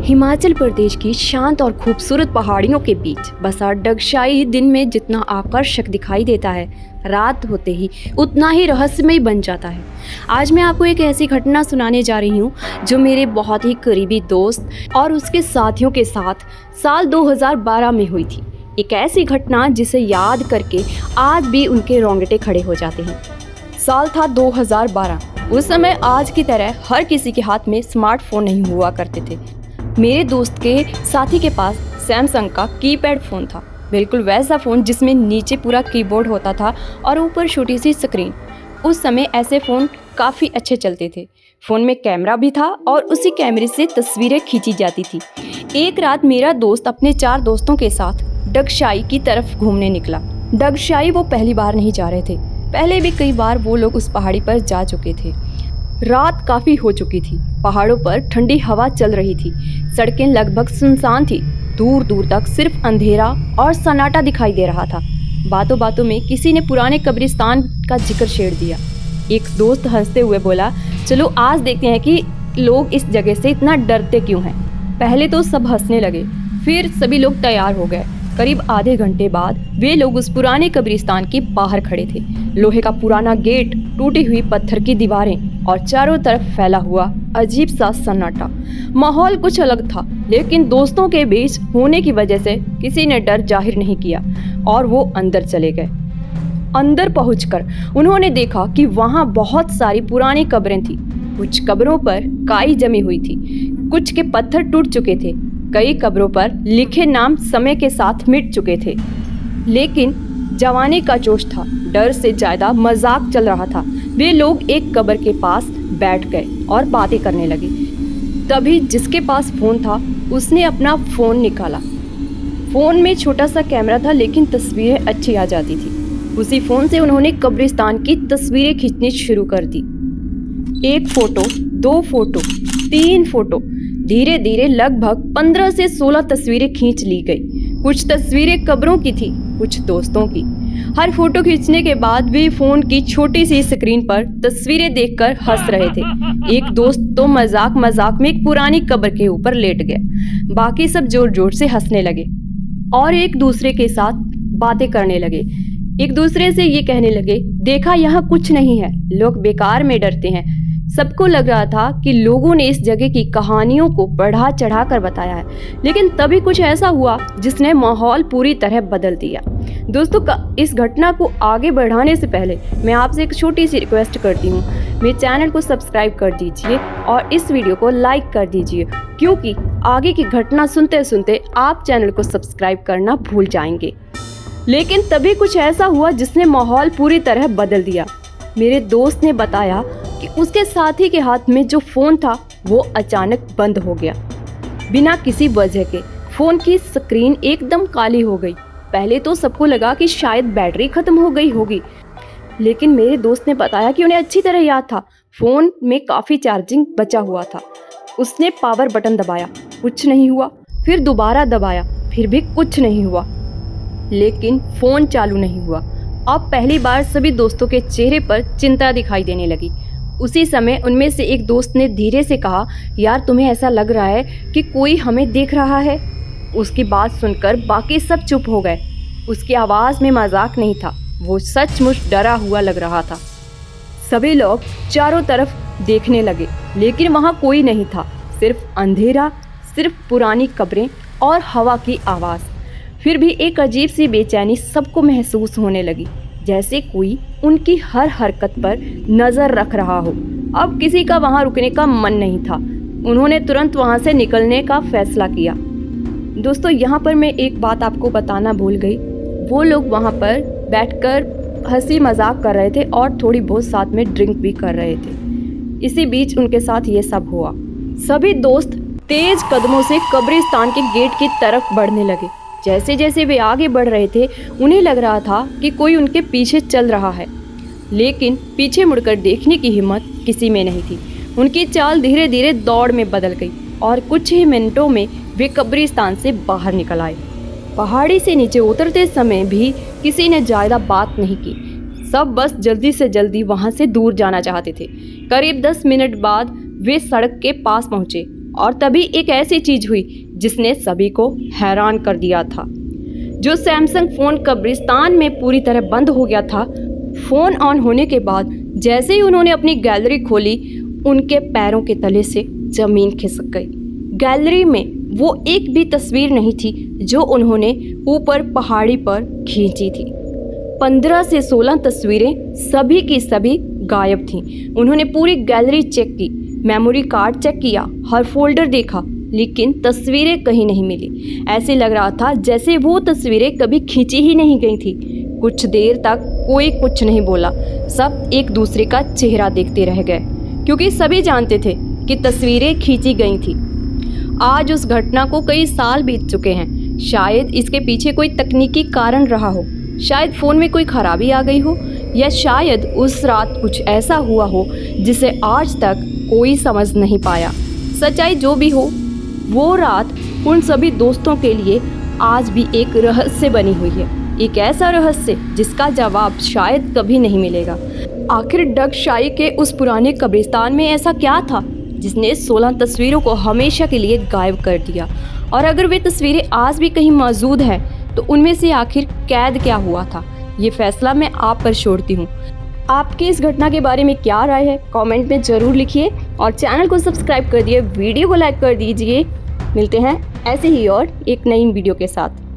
हिमाचल प्रदेश की शांत और खूबसूरत पहाड़ियों के बीच बसा डगशाई दिन में जितना आकर्षक दिखाई देता है, रात होते ही उतना ही रहस्यमय बन जाता है। आज मैं आपको एक ऐसी घटना सुनाने जा रही हूँ जो मेरे बहुत ही करीबी दोस्त और उसके साथियों के साथ साल 2012 में हुई थी। एक ऐसी घटना जिसे याद करके आज भी उनके रोंगटे खड़े हो जाते हैं। साल था 2012। उस समय आज की तरह हर किसी के हाथ में स्मार्टफोन नहीं हुआ करते थे। मेरे दोस्त के साथी के पास सैमसंग का कीपैड फ़ोन था, बिल्कुल वैसा फ़ोन जिसमें नीचे पूरा कीबोर्ड होता था और ऊपर छोटी सी स्क्रीन। उस समय ऐसे फ़ोन काफ़ी अच्छे चलते थे। फ़ोन में कैमरा भी था और उसी कैमरे से तस्वीरें खींची जाती थी। एक रात मेरा दोस्त अपने 4 दोस्तों के साथ डगशाई की तरफ घूमने निकला। डगशाई वो पहली बार नहीं जा रहे थे, पहले भी कई बार वो लोग उस पहाड़ी पर जा चुके थे। रात काफ़ी हो चुकी थी, पहाड़ों पर ठंडी हवा चल रही थी, सड़कें लगभग सुनसान थी, दूर दूर तक सिर्फ अंधेरा और सन्नाटा दिखाई दे रहा था। बातों बातों में किसी ने पुराने कब्रिस्तान का जिक्र छेड़ दिया। एक दोस्त हंसते हुए बोला, चलो आज देखते हैं कि लोग इस जगह से इतना डरते क्यों हैं। पहले तो सब हंसने लगे, फिर सभी लोग तैयार हो गए। करीब आधे घंटे बाद वे लोग उस पुराने कब्रिस्तान के बाहर खड़े थे। लोहे का पुराना गेट, टूटी हुई पत्थर की दीवारें और चारों तरफ फैला हुआ अजीब सा सन्नाटा। माहौल कुछ अलग था, लेकिन दोस्तों के बीच होने की वजह से किसी ने डर जाहिर नहीं किया और वो अंदर चले गए। अंदर पहुंचकर उन्होंने देखा कि वहां बहुत सारी पुरानी कब्रें थी। कुछ कब्रों पर काई जमी हुई थी, कुछ के पत्थर टूट चुके थे, कई कब्रों पर लिखे नाम समय के साथ मिट चुके थे। लेकिन जवानी का जोश था, डर से ज़्यादा मजाक चल रहा था। वे लोग एक कब्र के पास बैठ गए और बातें करने लगे। तभी जिसके पास फ़ोन था उसने अपना फ़ोन निकाला। फ़ोन में छोटा सा कैमरा था, लेकिन तस्वीरें अच्छी आ जाती थी। उसी फ़ोन से उन्होंने कब्रिस्तान की तस्वीरें खींचनी शुरू कर दी। 1 फोटो, 2 फोटो, 3 फोटो, धीरे धीरे लगभग 15 से 16 तस्वीरें खींच ली गई। कुछ तस्वीरें कब्रों की थी, कुछ दोस्तों की। हर फोटो खींचने के बाद वे फ़ोन की छोटी सी स्क्रीन पर तस्वीरें देखकर हंस रहे थे। एक दोस्त तो मजाक मजाक में एक पुरानी कब्र के ऊपर लेट गया। बाकी सब जोर जोर से हंसने लगे और एक दूसरे के साथ बातें करने लगे। एक दूसरे से ये कहने लगे, देखा यहाँ कुछ नहीं है, लोग बेकार में डरते हैं। सबको लग रहा था कि लोगों ने इस जगह की कहानियों को बढ़ा चढ़ा कर बताया है, लेकिन तभी कुछ ऐसा हुआ जिसने माहौल पूरी तरह बदल दिया। दोस्तों, इस घटना को आगे बढ़ाने से पहले मैं आपसे एक छोटी सी रिक्वेस्ट करती हूँ। मेरे चैनल को सब्सक्राइब कर दीजिए और इस वीडियो को लाइक कर दीजिए, क्योंकि आगे की घटना सुनते सुनते आप चैनल को सब्सक्राइब करना भूल जाएंगे। लेकिन तभी कुछ ऐसा हुआ जिसने माहौल पूरी तरह बदल दिया। मेरे दोस्त ने बताया कि उसके साथी के हाथ में जो फ़ोन था वो अचानक बंद हो गया, बिना किसी वजह के। फ़ोन की स्क्रीन एकदम काली हो गई। पहले तो सबको लगा कि शायद बैटरी ख़त्म हो गई होगी, लेकिन मेरे दोस्त ने बताया कि उन्हें अच्छी तरह याद था, फ़ोन में काफ़ी चार्जिंग बचा हुआ था। उसने पावर बटन दबाया, कुछ नहीं हुआ। फिर दोबारा दबाया, फिर भी कुछ नहीं हुआ। लेकिन फ़ोन चालू नहीं हुआ। अब पहली बार सभी दोस्तों के चेहरे पर चिंता दिखाई देने लगी। उसी समय उनमें से एक दोस्त ने धीरे से कहा, यार तुम्हें ऐसा लग रहा है कि कोई हमें देख रहा है? उसकी बात सुनकर बाकी सब चुप हो गए। उसकी आवाज़ में मजाक नहीं था, वो सचमुच डरा हुआ लग रहा था। सभी लोग चारों तरफ देखने लगे, लेकिन वहाँ कोई नहीं था, सिर्फ अंधेरा, सिर्फ पुरानी कब्रें और हवा की आवाज़। फिर भी एक अजीब सी बेचैनी सबको महसूस होने लगी, जैसे कोई उनकी हर हरकत पर नज़र रख रहा हो। अब किसी का वहाँ रुकने का मन नहीं था। उन्होंने तुरंत वहाँ से निकलने का फैसला किया। दोस्तों, यहाँ पर मैं एक बात आपको बताना भूल गई। वो लोग वहाँ पर बैठकर हंसी मजाक कर रहे थे और थोड़ी बहुत साथ में ड्रिंक भी कर रहे थे। इसी बीच उनके साथ ये सब हुआ। सभी दोस्त तेज कदमों से कब्रिस्तान के गेट की तरफ बढ़ने लगे। जैसे जैसे वे आगे बढ़ रहे थे, उन्हें लग रहा था कि कोई उनके पीछे चल रहा है, लेकिन पीछे मुड़कर देखने की हिम्मत किसी में नहीं थी। उनकी चाल धीरे धीरे दौड़ में बदल गई और कुछ ही मिनटों में वे कब्रिस्तान से बाहर निकल आए। पहाड़ी से नीचे उतरते समय भी किसी ने ज़्यादा बात नहीं की। सब बस जल्दी से जल्दी वहाँ से दूर जाना चाहते थे। करीब 10 मिनट बाद वे सड़क के पास पहुँचे और तभी एक ऐसी चीज हुई जिसने सभी को हैरान कर दिया था। जो सैमसंग फ़ोन कब्रिस्तान में पूरी तरह बंद हो गया था, फ़ोन ऑन होने के बाद जैसे ही उन्होंने अपनी गैलरी खोली, उनके पैरों के तले से ज़मीन खिसक गई। गैलरी में वो एक भी तस्वीर नहीं थी जो उन्होंने ऊपर पहाड़ी पर खींची थी। 15 से 16 तस्वीरें सभी की सभी गायब थीं। उन्होंने पूरी गैलरी चेक की, मेमोरी कार्ड चेक किया, हर फोल्डर देखा, लेकिन तस्वीरें कहीं नहीं मिली। ऐसे लग रहा था जैसे वो तस्वीरें कभी खींची ही नहीं गई थी। कुछ देर तक कोई कुछ नहीं बोला, सब एक दूसरे का चेहरा देखते रह गए, क्योंकि सभी जानते थे कि तस्वीरें खींची गई थी। आज उस घटना को कई साल बीत चुके हैं। शायद इसके पीछे कोई तकनीकी कारण रहा हो, शायद फ़ोन में कोई खराबी आ गई हो, या शायद उस रात कुछ ऐसा हुआ हो जिसे आज तक कोई समझ नहीं पाया। सच्चाई जो भी हो, वो रात उन सभी दोस्तों के लिए आज भी एक रहस्य बनी हुई है। एक ऐसा रहस्य जिसका जवाब शायद कभी नहीं मिलेगा। आखिर डग शाई के उस पुराने कब्रिस्तान में ऐसा क्या था जिसने 16 तस्वीरों को हमेशा के लिए गायब कर दिया? और अगर वे तस्वीरें आज भी कहीं मौजूद हैं तो उनमें से आखिर कैद क्या हुआ था? ये फैसला मैं आप पर छोड़ती हूँ। आपकी इस घटना के बारे में क्या राय है, कमेंट में ज़रूर लिखिए और चैनल को सब्सक्राइब कर दिए, वीडियो को लाइक कर दीजिए। मिलते हैं ऐसे ही और एक नई वीडियो के साथ।